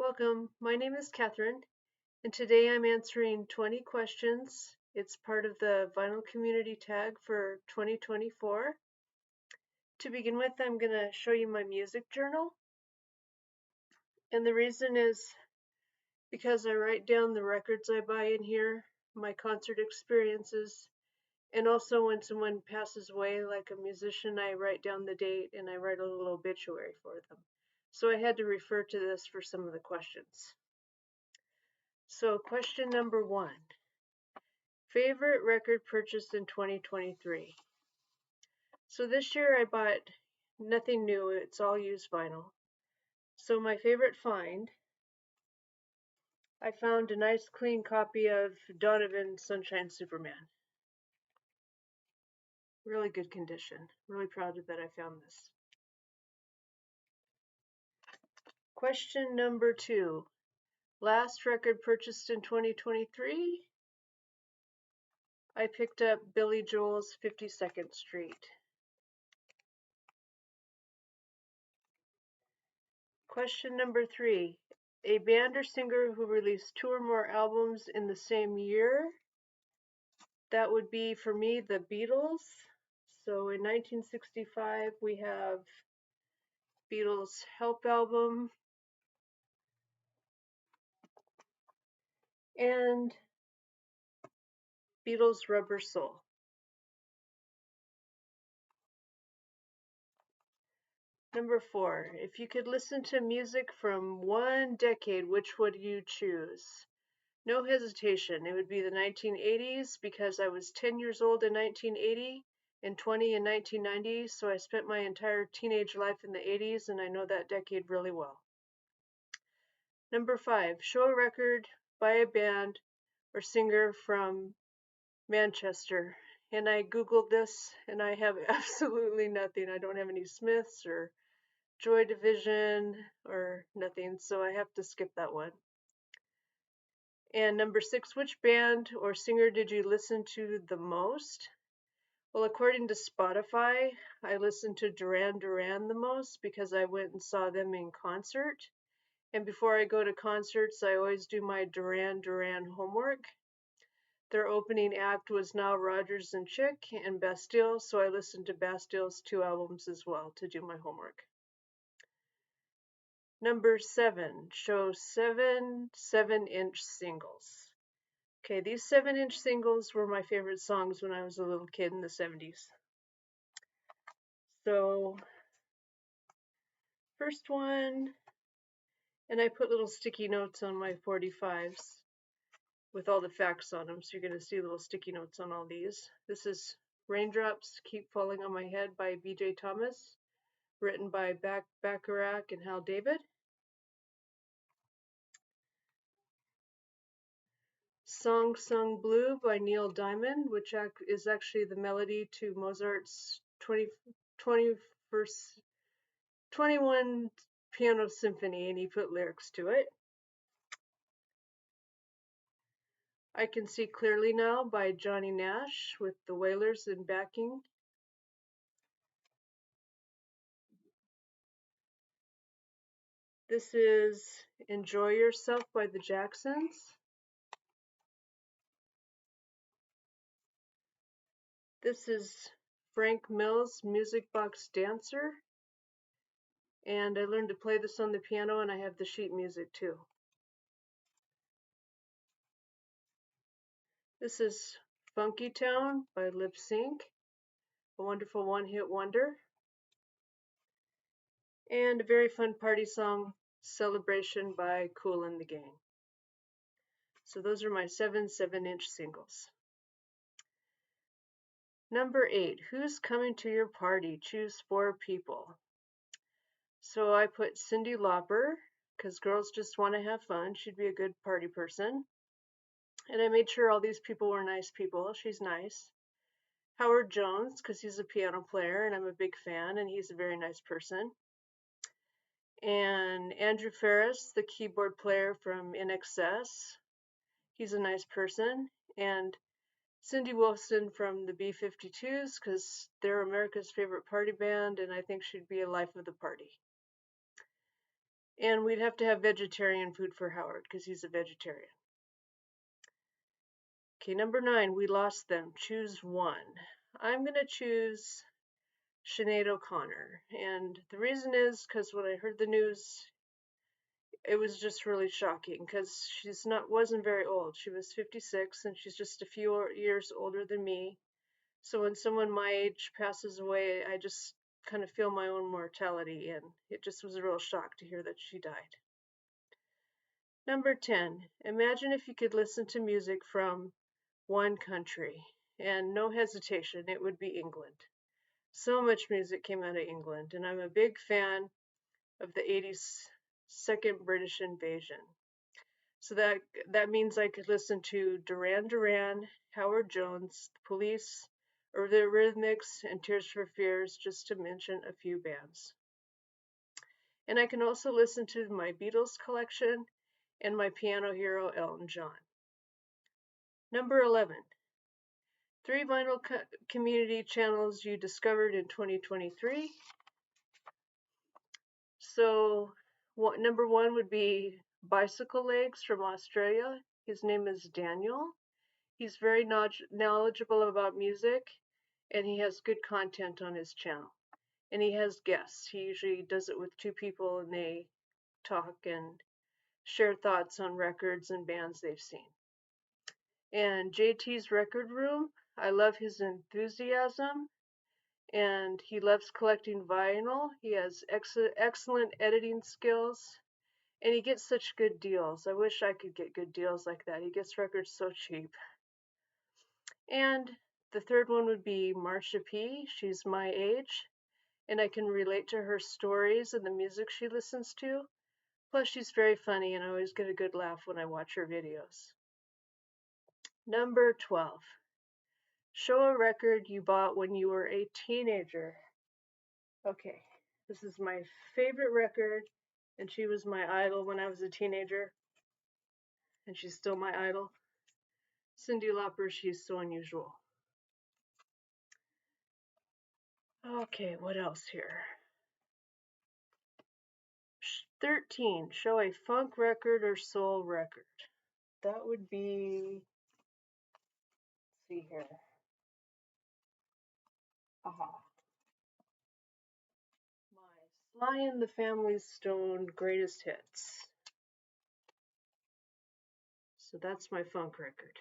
Welcome. My name is Catherine, and today I'm answering 20 questions. It's part of the Vinyl Community Tag for 2024. To begin with, I'm going to show you my music journal. And the reason is because I write down the records I buy in here, my concert experiences, and also when someone passes away, like a musician, I write down the date and I write a little obituary for them. So I had to refer to this for some of the questions. So question number 1. Favorite record purchased in 2023. So this year I bought nothing new, it's all used vinyl. So my favorite find, I found a nice clean copy of Donovan Sunshine Superman. Really good condition. Really proud that I found this. Question number 2. Last record purchased in 2023. I picked up Billy Joel's 52nd Street. Question number 3. A band or singer who released 2 or more albums in the same year. That would be for me the Beatles. So in 1965 we have Beatles' Help album and Beatles' Rubber Soul. Number 4. If you could listen to music from one decade, which would you choose? No hesitation. It would be the 1980s because I was 10 years old in 1980 and 20 in 1990, so I spent my entire teenage life in the 80s and I know that decade really well. Number 5, show a record by a band or singer from Manchester. And I Googled this and I have absolutely nothing. I don't have any Smiths or Joy Division or nothing, so I have to skip that one. And number 6, which band or singer did you listen to the most? Well, according to Spotify, I listened to Duran Duran the most because I went and saw them in concert. And before I go to concerts, I always do my Duran Duran homework. Their opening act was Nile Rodgers and Chick and Bastille, so I listened to Bastille's 2 albums as well to do my homework. Number 7, show 7 7-inch singles. Okay, these 7-inch singles were my favorite songs when I was a little kid in the 70s. So, first one, and I put little sticky notes on my 45s with all the facts on them, so you're going to see little sticky notes on all these. This is Raindrops Keep Falling on My Head by B.J. Thomas, written by Bacharach and Hal David. Song Sung Blue by Neil Diamond, which is actually the melody to Mozart's 21 piano symphony, and he put lyrics to it. I Can See Clearly Now by Johnny Nash with the Wailers in backing. This is Enjoy Yourself by the Jacksons. This is Frank Mills' Music Box Dancer. And I learned to play this on the piano, and I have the sheet music too. This is Funky Town by Lip Sync, a wonderful one-hit wonder. And a very fun party song, Celebration by Kool and the Gang. So those are my 7 7-inch singles. Number 8, who's coming to your party? Choose 4 people. So I put Cyndi Lauper, because girls just want to have fun. She'd be a good party person. And I made sure all these people were nice people. She's nice. Howard Jones, because he's a piano player and I'm a big fan, and he's a very nice person. And Andrew Ferris, the keyboard player from INXS. He's a nice person. And Cindy Wilson from the B-52s, because they're America's favorite party band, and I think she'd be a life of the party. And we'd have to have vegetarian food for Howard because he's a vegetarian. Okay, number 9, we lost them. Choose one. I'm going to choose Sinead O'Connor. And the reason is because when I heard the news, it was just really shocking because she's wasn't very old. She was 56 and she's just a few years older than me. So when someone my age passes away, I just kind of feel my own mortality, and it just was a real shock to hear that she died. Number 10, imagine if you could listen to music from one country, and no hesitation, it would be England. So much music came out of England, and I'm a big fan of the 80s second British invasion. So that means I could listen to Duran Duran, Howard Jones, The Police, or the Eurythmics, and Tears for Fears, just to mention a few bands. And I can also listen to my Beatles collection and my piano hero Elton John. Number 11. 3 vinyl community channels you discovered in 2023. So number 1 would be Bicycle Legs from Australia. His name is Daniel. He's very knowledgeable about music, and he has good content on his channel. And he has guests. He usually does it with 2 people, and they talk and share thoughts on records and bands they've seen. And JT's Record Room, I love his enthusiasm, and he loves collecting vinyl. He has excellent editing skills, and he gets such good deals. I wish I could get good deals like that. He gets records so cheap. And the third one would be Marsha P. She's my age, and I can relate to her stories and the music she listens to. Plus, she's very funny, and I always get a good laugh when I watch her videos. Number 12. Show a record you bought when you were a teenager. Okay, this is my favorite record, and she was my idol when I was a teenager, and she's still my idol. Cyndi Lauper, She's So Unusual. Okay, what else here? 13, show a funk record or soul record. That would be, let's see here. Aha. My Sly and the Family Stone greatest hits. So that's my funk record.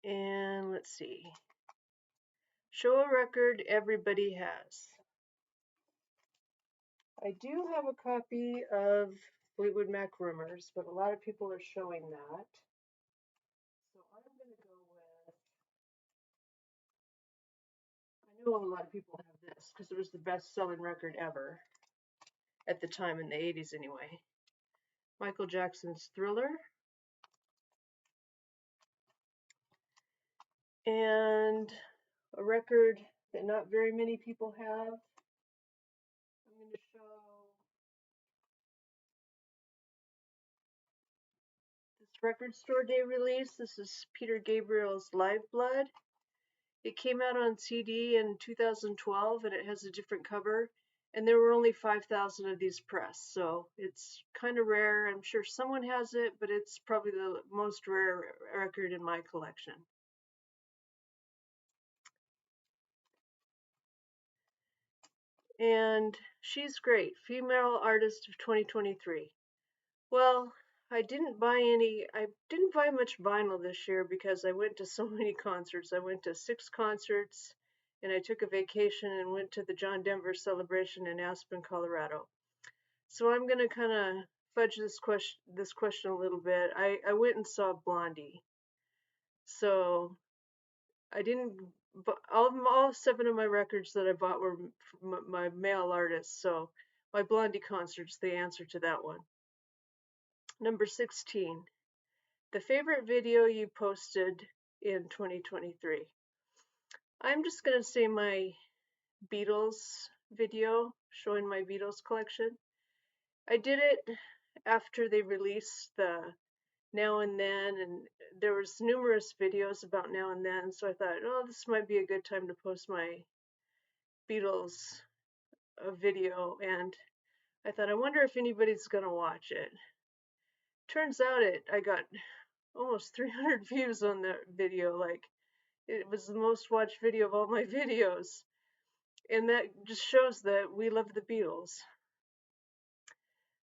And let's see. Show a record everybody has. I do have a copy of Fleetwood Mac Rumors, but a lot of people are showing that. So I'm going to go with, I know a lot of people have this because it was the best-selling record ever at the time in the 80s anyway. Michael Jackson's Thriller. And a record that not very many people have. I'm going to show this Record Store Day release. This is Peter Gabriel's Live Blood. It came out on CD in 2012, and it has a different cover. And there were only 5,000 of these pressed, so it's kind of rare. I'm sure someone has it, but it's probably the most rare record in my collection. And she's great, female artist of 2023. Well, I didn't buy much vinyl this year because I went to so many concerts. I went to 6 concerts, and I took a vacation and went to the John Denver celebration in Aspen, Colorado. So I'm going to kind of fudge this question a little bit. I went and saw Blondie. So I didn't, but all 7 of my records that I bought were my male artists. So my Blondie concert's the answer to that one. Number 16, the favorite video you posted in 2023. I'm just going to say my Beatles video showing my Beatles collection. I did it after they released the Now and Then, and there was numerous videos about Now and Then, so I thought, oh, this might be a good time to post my Beatles a video, and I thought, I wonder if anybody's gonna watch it. Turns out I got almost 300 views on that video. Like, it was the most watched video of all my videos. And that just shows that we love the Beatles.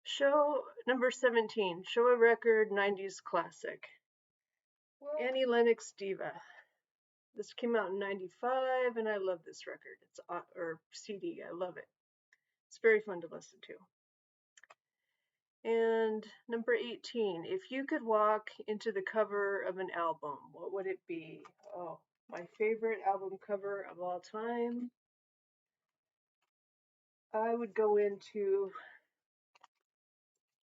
Show number 17, show a record 90s classic. Annie Lennox Diva. This came out in 95 and I love this record. It's or CD. I love it. It's very fun to listen to. And number 18, if you could walk into the cover of an album, what would it be? Oh, my favorite album cover of all time. I would go into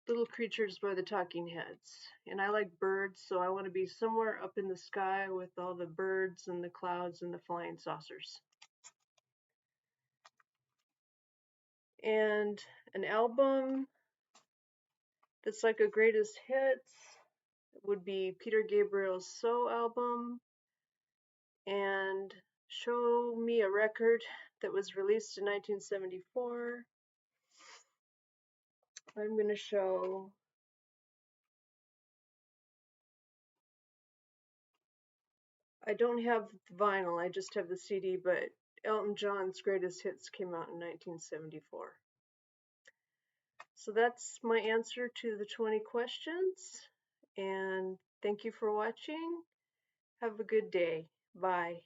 Little Creatures by the Talking Heads. And I like birds, so I want to be somewhere up in the sky with all the birds and the clouds and the flying saucers. And an album that's like a greatest hits would be Peter Gabriel's So album. And show me a record that was released in 1974. I'm going to show I don't have vinyl, I just have the CD, but Elton John's Greatest Hits came out in 1974. So that's my answer to the 20 questions, and thank you for watching. Have a good day. Bye.